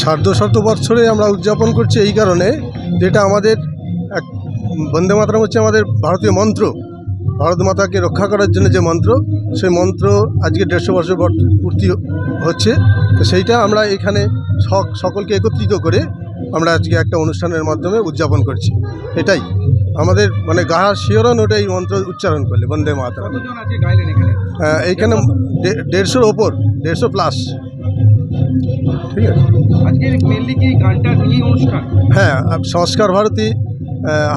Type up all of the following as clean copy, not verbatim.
শত বৎসরে আমরা উদযাপন করছি এই কারণে, যেটা আমাদের এক বন্দে মাতরম হচ্ছে আমাদের ভারতীয় মন্ত্র, ভারত মাতাকে রক্ষা করার জন্য যে মন্ত্র, সেই মন্ত্র আজকে 150 বছর পূর্তি হচ্ছে। তো সেইটা আমরা এখানে সকলকে একত্রিত করে আমরা আজকে একটা অনুষ্ঠানের মাধ্যমে উদযাপন করছি। এটাই আমাদের মানে গাহার শিহরণ, ওটাই মন্ত্র উচ্চারণ করলে বন্দে মাতরম। এইখানে 150-র ওপর, 150+। ঠিক আছে। হ্যাঁ, সংস্কার ভারতী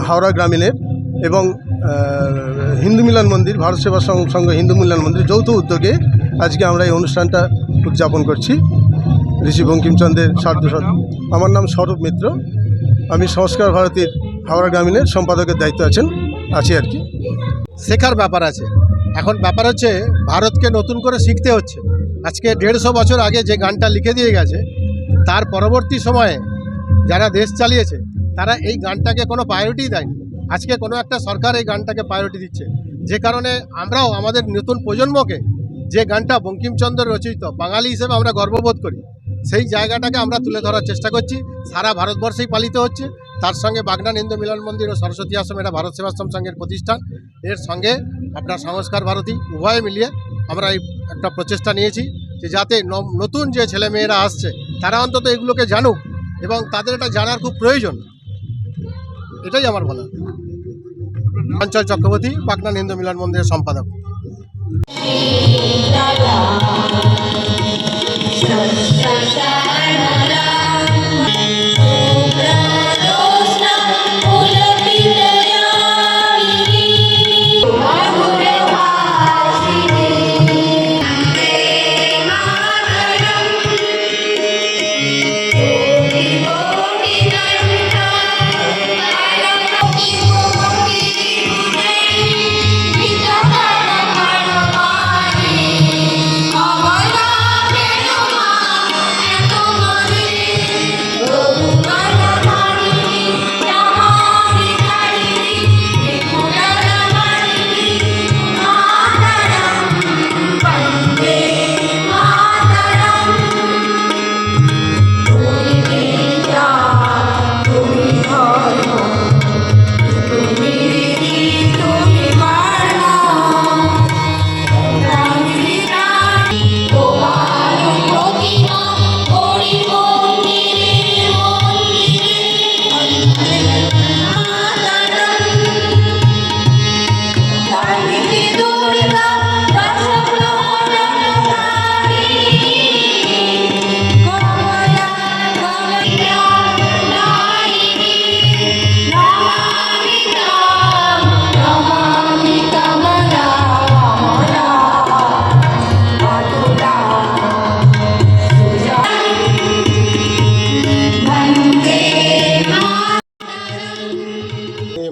হাওড়া গ্রামীণের এবং হিন্দু মিলন মন্দির, ভারত সেবা সংঘ হিন্দু মিলন মন্দির যৌথ উদ্যোগে আজকে আমরা এই অনুষ্ঠানটা উদযাপন করছি। ঋষি বঙ্কিমচন্দ্রের সার্ধশত। আমার নাম স্বরূপ মিত্র, আমি সংস্কার ভারতীর হাওড়া গ্রামীণের সম্পাদকের দায়িত্ব আছি আর কি। শেখার ব্যাপার আছে। এখন ব্যাপার হচ্ছে ভারতকে নতুন করে শিখতে হচ্ছে। আজকে 150 বছর আগে যে গানটা লিখে দিয়ে গেছে, তার পরবর্তী সময়ে যারা দেশ চালিয়েছে তারা এই গানটাকে কোনো প্রায়োরিটি দেয়নি। আজকে কোনো একটা সরকার এই গানটাকে প্রায়োরিটি দিচ্ছে, যে কারণে আমরাও আমাদের নতুন প্রজন্মকে যে গানটা বঙ্কিমচন্দ্র রচিত, বাঙালি হিসেবে আমরা গর্ববোধ করি, সেই জায়গাটাকে আমরা তুলে ধরার চেষ্টা করছি। সারা ভারতবর্ষেই পালিত হচ্ছে। তার সঙ্গে বাগনান হিন্দু মিলন মন্দির ও সরস্বতী আশ্রম, এটা ভারত সেবাশ্রম সংঘের প্রতিষ্ঠান, এর সঙ্গে আপনার সংস্কার ভারতী, উভয়ে মিলিয়ে আমরা এই একটা প্রচেষ্টা নিয়েছি যে যাতে নতুন যে ছেলেমেয়েরা আসছে তারা অন্তত এগুলোকে জানুক, এবং তাদের এটা জানার খুব প্রয়োজন। এটাই আমার বলা। অঞ্চল চক্রবর্তী, বাগনান হিন্দু মিলন মন্দিরের সম্পাদক।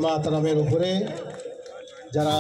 মাতরমের উপরে যারা